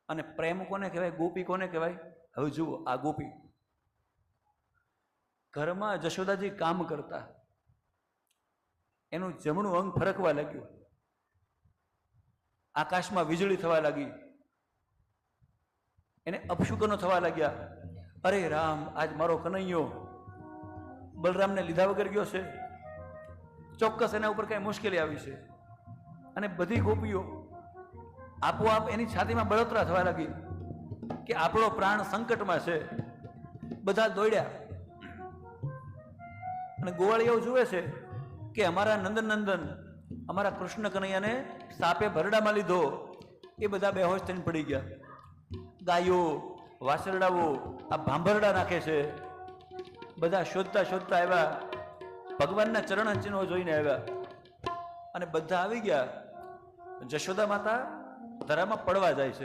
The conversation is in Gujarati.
અને પ્રેમ કોને કહેવાય, ગોપી કોને કહેવાય? હવે જુઓ, આ ગોપી ઘરમાં જશોદાજી કામ કરતા, એનું જમણું અંગ ફરકવા લાગ્યું, આકાશમાં વીજળી થવા લાગી, એને અપશુકનો થવા લાગ્યા. અરે રામ, આજ મારો કનૈયો બલરામને લીધા વગર ગયો છે, ચોક્કસ એના ઉપર કઈ મુશ્કેલી આવી છે. અને બધી ગોપીઓ આપોઆપ એની છાતીમાં બળતરા થવા લાગી કે આપણો પ્રાણ સંકટમાં છે. બધા દોડ્યા અને ગોવાળિયાઓ જુએ છે કે અમારા નંદન અમારા કૃષ્ણ કનૈયાને સાપે ભરડામાં લીધો. એ બધા બેહોશ થઈને પડી ગયા. ગાયો વાસરડાઓ આ ભાંભરડા નાખે છે. બધા શોધતા શોધતા આવ્યા, ભગવાનના ચરણ ચિહ્નો જોઈને આવ્યા અને બધા આવી ગયા. જશોદા માતા ધરામાં પડવા જાય છે.